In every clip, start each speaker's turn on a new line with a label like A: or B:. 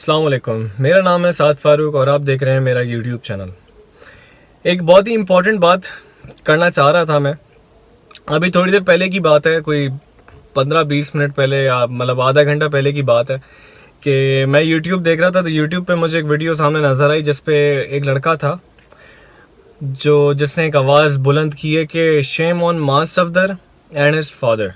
A: अस्सलाम वालेकुम। मेरा नाम है साद फारूक और आप देख रहे हैं मेरा यूट्यूब चैनल। एक बहुत ही इम्पोर्टेंट बात करना चाह रहा था मैं। अभी थोड़ी देर पहले की बात है, कोई 15-20 मिनट पहले या मतलब आधा घंटा पहले की बात है कि मैं यूट्यूब देख रहा था। तो यूट्यूब पे मुझे एक वीडियो सामने नज़र आई जिस पे एक लड़का था जिसने एक आवाज़ बुलंद की है कि shame on mass Safdar and his father.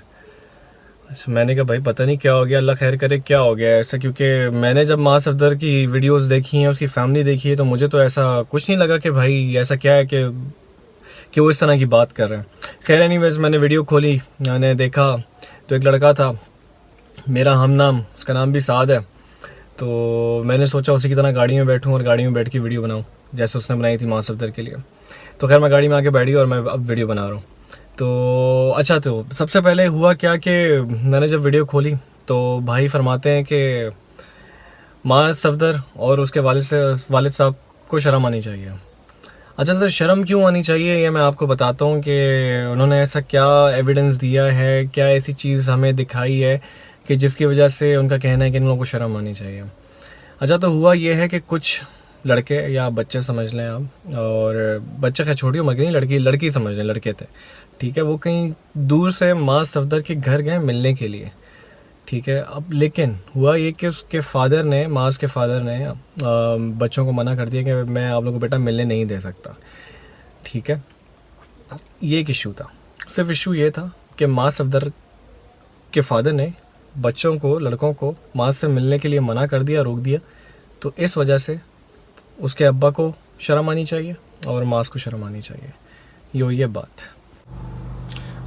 A: अच्छा, मैंने कहा भाई पता नहीं क्या हो गया, अल्लाह खैर करे क्या हो गया ऐसा, क्योंकि मैंने जब मां सफदर की वीडियोस देखी हैं, उसकी फैमिली देखी है, तो मुझे तो ऐसा कुछ नहीं लगा कि भाई ऐसा क्या है कि वो इस तरह की बात कर रहे हैं। खैर एनीवेज, मैंने वीडियो खोली, मैंने देखा तो एक लड़का था मेरा हमनाम, उसका नाम भी साद है। तो मैंने सोचा उसी की तरह गाड़ी में बैठूँ और गाड़ी में बैठ के वीडियो बनाऊँ जैसे उसने बनाई थी मां सफदर के लिए। तो खैर मैं गाड़ी में आके बैठी और मैं अब वीडियो बना रहा हूँ। तो अच्छा, तो सबसे पहले हुआ क्या कि मैंने जब वीडियो खोली तो भाई फरमाते हैं कि मां सफदर और उसके वालिद साहब को शर्म आनी चाहिए। अच्छा सर, शर्म क्यों आनी चाहिए ये मैं आपको बताता हूँ कि उन्होंने ऐसा क्या एविडेंस दिया है, क्या ऐसी चीज़ हमें दिखाई है कि जिसकी वजह से उनका कहना है कि इन लोगों को शर्म आनी चाहिए। अच्छा, तो हुआ ये है कि कुछ लड़के या बच्चे समझ लें आप, और बच्चे खैर छोटी उम्र के नहीं, लड़की समझ लें, लड़के थे, ठीक है। वो कहीं दूर से मां सफदर के घर गए मिलने के लिए, ठीक है। अब लेकिन हुआ ये कि उसके फादर ने, मास के फादर ने बच्चों को मना कर दिया कि मैं आप लोगों को बेटा मिलने नहीं दे सकता, ठीक है। ये एक इशू था, सिर्फ इशू ये था कि मां सफदर के फादर ने बच्चों को, लड़कों को मां से मिलने के लिए मना कर दिया, रोक दिया। तो इस वजह से उसके अब्बा को शर्म आनी चाहिए और मास को शर्म आनी चाहिए। ये बात।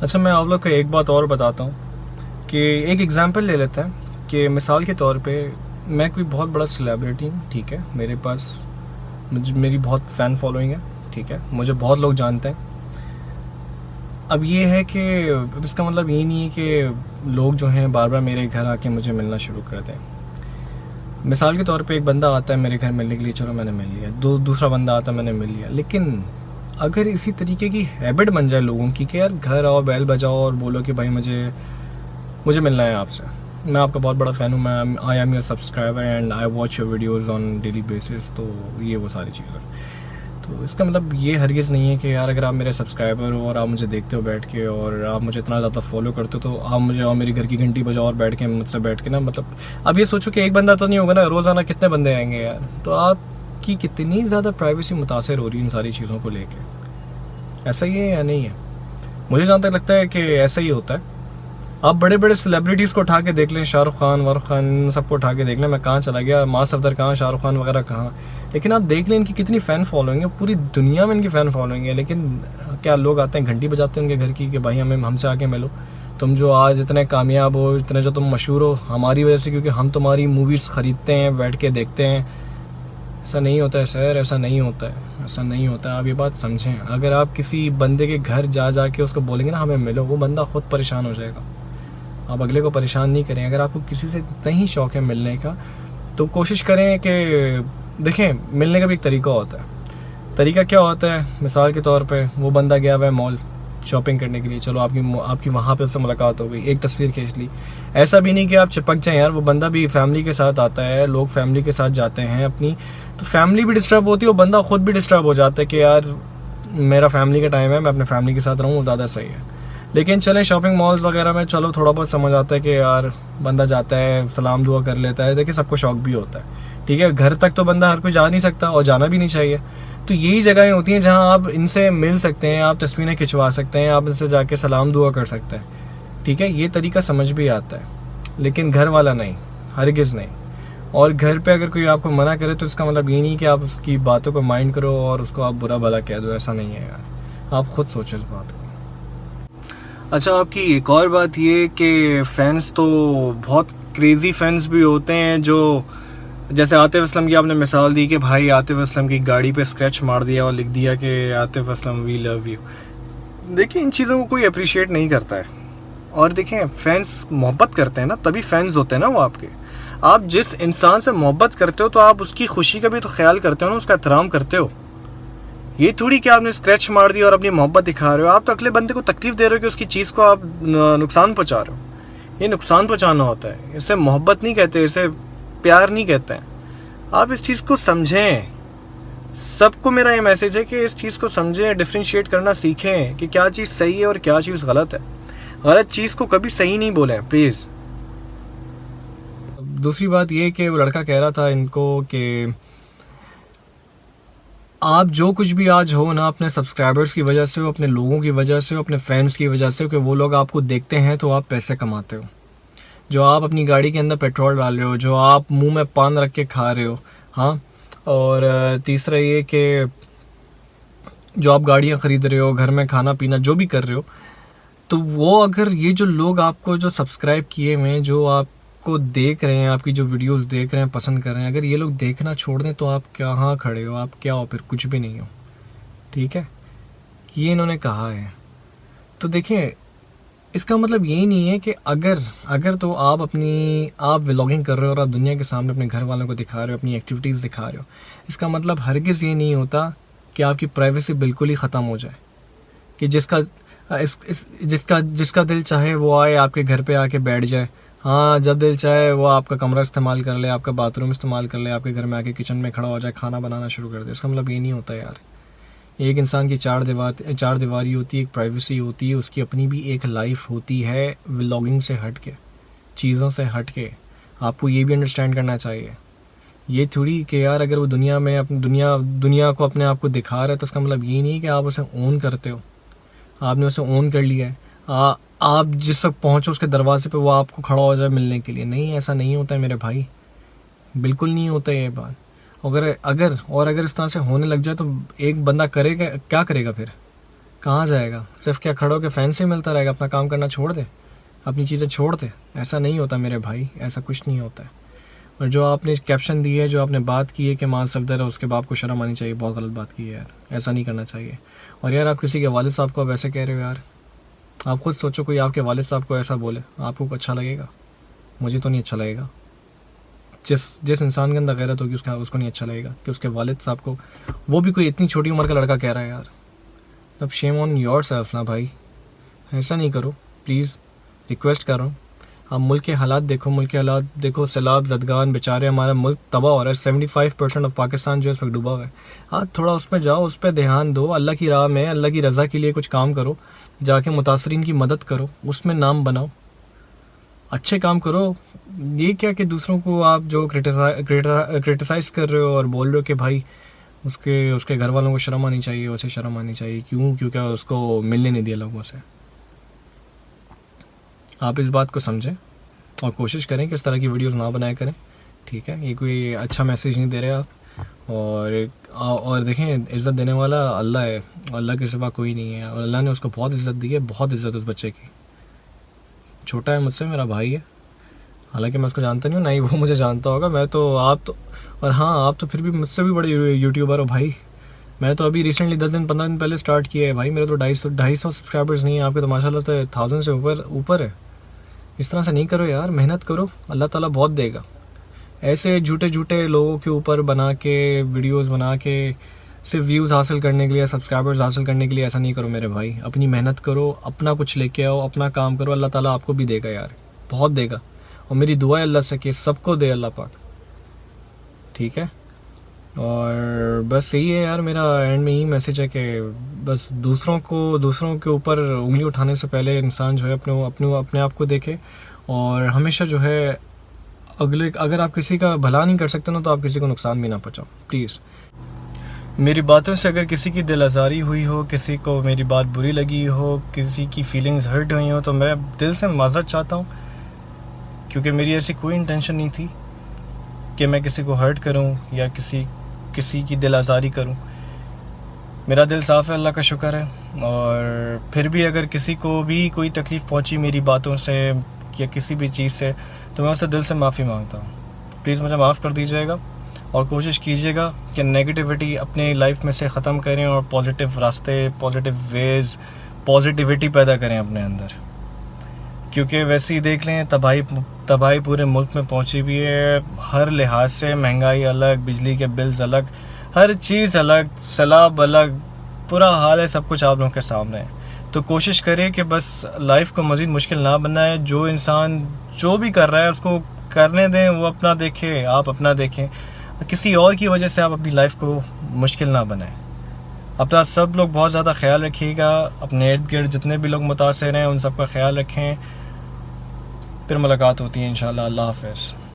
A: अच्छा, मैं आप लोग को एक बात और बताता हूँ कि एक एग्जांपल ले लेते हैं कि मिसाल के तौर पे मैं कोई बहुत बड़ा सेलिब्रिटी हूँ, ठीक है। मेरे पास मेरी बहुत फ़ैन फॉलोइंग है, ठीक है, मुझे बहुत लोग जानते हैं। अब ये है कि अब इसका मतलब ये नहीं है कि लोग जो हैं बार बार मेरे घर आके मुझे मिलना शुरू कर दें। मिसाल के तौर पे एक बंदा आता है मेरे घर मिलने के लिए, चलो मैंने मिल लिया। दूसरा बंदा आता है, मैंने मिल लिया। लेकिन अगर इसी तरीके की हैबिट बन जाए लोगों की कि यार घर आओ, बैल बजाओ और बोलो कि भाई मुझे मिलना है आपसे, मैं आपका बहुत बड़ा फ़ैन हूँ, मैं I am your subscriber and I watch your videos on daily basis, तो ये वो सारी चीज़ें। तो इसका मतलब ये हरगिज़ नहीं है कि यार अगर आप मेरे सब्सक्राइबर हो और आप मुझे देखते हो बैठ के और आप मुझे इतना ज़्यादा फॉलो करते हो तो आप मुझे और मेरी घर की घंटी बजाओ और बैठ के मुझसे बैठ के ना, मतलब अब ये सोचो कि एक बंदा तो नहीं होगा ना, रोज़ाना कितने बंदे आएंगे यार। तो आपकी कितनी ज़्यादा प्राइवेसी मुतासर हो रही है इन सारी चीज़ों को लेके। ऐसा ही है या नहीं है? मुझे जहाँ तक लगता है कि ऐसा ही होता है। आप बड़े बड़े सेलिब्रिटीज़ को उठा के देख लें, शाहरुख खान, वारुख खान, सबको उठा के देख लें, मैं कहाँ चला गया, मां सफदर कहाँ, शाहरुख खान वगैरह कहाँ, लेकिन आप देख लें इनकी कितनी फ़ैन फॉलोइंग है, पूरी दुनिया में इनकी फ़ैन फॉलोइंग है। लेकिन क्या लोग आते हैं, घंटी बजाते हैं उनके घर की कि भाई हमसे आके मिलो, तुम जो आज इतने कामयाब हो, इतने जो तुम मशहूर हो हमारी वजह से, क्योंकि हम तुम्हारी मूवीज़ ख़रीदते हैं, बैठ के देखते हैं। ऐसा नहीं होता है सर, ऐसा नहीं होता है, ऐसा नहीं होता है। आप ये बात समझें। अगर आप किसी बंदे के घर जा के उसको बोलेंगे ना हमें मिलो, वो बंदा खुद परेशान हो जाएगा। आप अगले को परेशान नहीं करें। अगर आपको किसी से इतना ही शौक़ है मिलने का तो कोशिश करें कि देखें, मिलने का भी एक तरीका होता है। तरीका क्या होता है? मिसाल के तौर पे वो बंदा गया हुआ है मॉल शॉपिंग करने के लिए, चलो आपकी वहाँ पे उससे मुलाकात हो गई, एक तस्वीर खींच ली। ऐसा भी नहीं कि आप चिपक जाएं यार, वो बंदा भी फैमिली के साथ आता है, लोग फैमिली के साथ जाते हैं अपनी, तो फैमिली भी डिस्टर्ब होती है, वो बंदा खुद भी डिस्टर्ब हो जाता है कि यार मेरा फैमिली का टाइम है, मैं अपने फैमिली के साथ रहूँ, वो ज़्यादा सही है। लेकिन चलें शॉपिंग मॉल्स वगैरह में, चलो थोड़ा बहुत समझ आता है कि यार बंदा जाता है, सलाम दुआ कर लेता है। देखिए सबको शौक़ भी होता है, ठीक है। घर तक तो बंदा हर कोई जा नहीं सकता और जाना भी नहीं चाहिए। तो यही जगहें होती हैं जहां आप इनसे मिल सकते हैं, आप तस्वीरें खिंचवा सकते हैं, आप इनसे जाके सलाम दुआ कर सकते हैं, ठीक है। ये तरीका समझ भी आता है, लेकिन घर वाला नहीं, हरगिज़ नहीं। और घर पे अगर कोई आपको मना करे तो इसका मतलब ये नहीं कि आप उसकी बातों को माइंड करो और उसको आप बुरा भला कह दो, ऐसा नहीं है यार। आप खुद सोचो इस बात को। अच्छा, आपकी एक और बात ये कि फ़ैन्स तो बहुत क्रेज़ी फ़ैन्स भी होते हैं, जो जैसे आतिफ़ असलम की आपने मिसाल दी कि भाई आतिफ़ असलम की गाड़ी पे स्क्रैच मार दिया और लिख दिया कि Atif Aslam we love you. देखिए इन चीज़ों को कोई अप्रिशिएट नहीं करता है। और देखें फ़ैन्स मोहब्बत करते हैं ना, तभी फ़ैन्स होते हैं ना वो आपके। आप जिस इंसान से मोहब्बत करते हो तो आप उसकी खुशी का भी तो ख्याल करते हो ना, उसका एहतराम करते हो। ये थोड़ी कि आपने स्क्रैच मार दी और अपनी मोहब्बत दिखा रहे हो। आप तो अगले बंदे को तकलीफ दे रहे हो कि उसकी चीज़ को आप नुकसान पहुंचा रहे हो। ये नुकसान पहुंचाना होता है, इसे मोहब्बत नहीं कहते, इसे प्यार नहीं कहते हैं। आप इस चीज़ को समझें। सबको मेरा ये मैसेज है कि इस चीज़ को समझें, डिफ्रेंशिएट करना सीखें कि क्या चीज़ सही है और क्या चीज़ गलत है। गलत चीज़ को कभी सही नहीं बोलें प्लीज़। दूसरी बात ये कि वो लड़का कह रहा था इनको कि आप जो कुछ भी आज हो ना, अपने सब्सक्राइबर्स की वजह से हो, अपने लोगों की वजह से हो, अपने फैंस की वजह से हो, कि वो लोग आपको देखते हैं तो आप पैसे कमाते हो। जो आप अपनी गाड़ी के अंदर पेट्रोल डाल रहे हो, जो आप मुंह में पान रख के खा रहे हो, हाँ। और तीसरा ये कि जो आप गाड़ियाँ ख़रीद रहे हो, घर में खाना पीना जो भी कर रहे हो, तो वो अगर ये जो लोग आपको जो सब्सक्राइब किए हुए हैं, जो आपको देख रहे हैं, आपकी जो वीडियोस देख रहे हैं, पसंद कर रहे हैं, अगर ये लोग देखना छोड़ दें तो आप कहाँ खड़े हो, आप क्या हो, फिर कुछ भी नहीं हो। ठीक है, ये इन्होंने कहा है। तो देखिए, इसका मतलब यही नहीं है कि अगर तो आप व्लॉगिंग कर रहे हो और आप दुनिया के सामने अपने घर वालों को दिखा रहे हो, अपनी एक्टिविटीज़ दिखा रहे हो, इसका मतलब हरगिज़ ये नहीं होता कि आपकी प्राइवेसी बिल्कुल ही ख़त्म हो जाए, कि जिसका दिल चाहे वो आए आपके घर पे आके बैठ जाए। हाँ, जब दिल चाहे वो आपका कमरा इस्तेमाल कर ले, आपका बाथरूम इस्तेमाल कर ले, आपके घर में आके किचन में खड़ा हो जाए, खाना बनाना शुरू कर दे। इसका मतलब ये नहीं होता यार। एक इंसान की चार दीवारी होती है, एक प्राइवेसी होती है, उसकी अपनी भी एक लाइफ होती है, व्लॉगिंग से हट के, चीज़ों से हट के। आपको ये भी अंडरस्टैंड करना चाहिए। ये थोड़ी कि यार अगर वो दुनिया में अपनी दुनिया को अपने आप को दिखा रहा है तो उसका मतलब ये नहीं है कि आप उसे ओन करते हो। आपने उसे ओन कर लिया है, आप जिस वक्त पहुँचो उसके दरवाजे पे वो आपको खड़ा हो जाए मिलने के लिए। नहीं, ऐसा नहीं होता है मेरे भाई, बिल्कुल नहीं होता है ये बात। अगर इस तरह से होने लग जाए तो एक बंदा करेगा क्या, करेगा फिर, कहाँ जाएगा? सिर्फ क्या खड़ा होकर फैन से ही मिलता रहेगा? अपना काम करना छोड़ दे, अपनी चीज़ें छोड़ दे। ऐसा नहीं होता मेरे भाई, ऐसा कुछ नहीं होता है। और जो आपने कैप्शन दी है, जो आपने बात की है कि मां सफदर है, उसके बाप को शर्म आनी चाहिए। बहुत गलत बात की है यार, ऐसा नहीं करना चाहिए। और यार आप किसी के वालिद साहब को वैसे कह रहे हो यार, आप खुद सोचो, कोई आपके वालिद साहब को ऐसा बोले, आपको अच्छा लगेगा? मुझे तो नहीं अच्छा लगेगा। जिस इंसान के अंदर गैरत होगी उसको नहीं अच्छा लगेगा कि उसके वालिद साहब को, वो भी कोई इतनी छोटी उम्र का लड़का कह रहा है यार। अब शेम ऑन योर सेल्फ ना भाई, ऐसा नहीं करो प्लीज़, रिक्वेस्ट कर रहा हूँ। आप मुल्क के हालात देखो, सैलाब ज़दगान, बेचारे हमारा मुल्क तबाह हो रहा है। 75% ऑफ पाकिस्तान जो है इस वक्त डूबा हुआ है। हाँ, थोड़ा उस पर जाओ, उस पर ध्यान दो, अल्लाह की राह में, अल्लाह की रज़ा के लिए कुछ काम करो, जाके मुतासरीन की मदद करो, उसमें नाम बनाओ, अच्छे काम करो। ये क्या कि दूसरों को आप जो क्रिटिसाइज़ कर रहे हो और बोल रहे हो कि भाई उसके घर वालों को शर्म आनी चाहिए, उसे शर्म आनी चाहिए, क्योंकि उसको मिलने नहीं दिया लोगों से। आप इस बात को समझें और कोशिश करें कि इस तरह की वीडियोस ना बनाया करें। ठीक है, ये कोई अच्छा मैसेज नहीं दे रहे आप। और देखें, इज़्ज़त देने वाला अल्लाह है, अल्लाह के सिवा कोई नहीं है। और अल्लाह ने उसको बहुत इज़्ज़त दी है, बहुत इज़्ज़त उस बच्चे की। छोटा है मुझसे, मेरा भाई है, हालांकि मैं उसको जानता नहीं हूँ, ना ही वो मुझे जानता होगा। और हाँ, आप तो फिर भी मुझसे भी बड़े यूट्यूबर हो भाई। मैं तो अभी रिसेंटली 10 दिन 15 दिन पहले स्टार्ट किया है भाई। मेरे तो 250 सब्सक्राइबर्स नहीं है, आपके तो माशाल्लाह से 1000 से ऊपर है। इस तरह से नहीं करो यार, मेहनत करो, अल्लाह ताला बहुत देगा। ऐसे झूठे लोगों के ऊपर बना के, वीडियोस बना के, सिर्फ व्यूज़ हासिल करने के लिए, सब्सक्राइबर्स हासिल करने के लिए ऐसा नहीं करो मेरे भाई। अपनी मेहनत करो, अपना कुछ लेके आओ, अपना काम करो, अल्लाह ताला आपको भी देगा यार, बहुत देगा। और मेरी दुआ है अल्लाह से कि सबको दे अल्लाह पाक। ठीक है, और बस यही है यार, मेरा एंड में यही मैसेज है कि बस दूसरों के ऊपर उंगली उठाने से पहले इंसान जो है अपने आप को देखे। और हमेशा जो है अगर आप किसी का भला नहीं कर सकते ना, तो आप किसी को नुकसान भी ना पहुंचाओ प्लीज़। मेरी बातों से अगर किसी की दिल आज़ारी हुई हो, किसी को मेरी बात बुरी लगी हो, किसी की फीलिंग्स हर्ट हुई हो, तो मैं दिल से माज़रत चाहता हूँ, क्योंकि मेरी ऐसी कोई इंटेंशन नहीं थी कि मैं किसी को हर्ट करूं या किसी की दिल आज़ारी करूं। मेरा दिल साफ़ है, अल्लाह का शुक्र है। और फिर भी अगर किसी को भी कोई तकलीफ़ पहुंची मेरी बातों से या किसी भी चीज़ से, तो मैं उससे दिल से माफ़ी मांगता हूं। प्लीज़ मुझे माफ़ कर दीजिएगा और कोशिश कीजिएगा कि नेगेटिविटी अपने लाइफ में से ख़त्म करें और पॉजिटिव रास्ते, पॉजिटिव वेज़, पॉजिटिविटी पैदा करें अपने अंदर। क्योंकि वैसे ही देख लें, तबाही पूरे मुल्क में पहुंची हुई है, हर लिहाज से। महंगाई अलग, बिजली के बिल्स अलग, हर चीज़ अलग, सैलाब अलग, पूरा हाल है, सब कुछ आप लोगों के सामने है। तो कोशिश करें कि बस लाइफ को मज़ीद मुश्किल ना बनाए। जो इंसान जो भी कर रहा है उसको करने दें, वो अपना देखे, आप अपना देखें। किसी और की वजह से आप अपनी लाइफ को मुश्किल ना बनाएं। अपना सब लोग बहुत ज़्यादा ख्याल रखिएगा, अपने इर्द गिर्द जितने भी लोग मुतासिर हैं उन सब का ख्याल रखें। फिर मुलाकात होती है इंशाल्लाह। अल्लाह हाफ़िज़।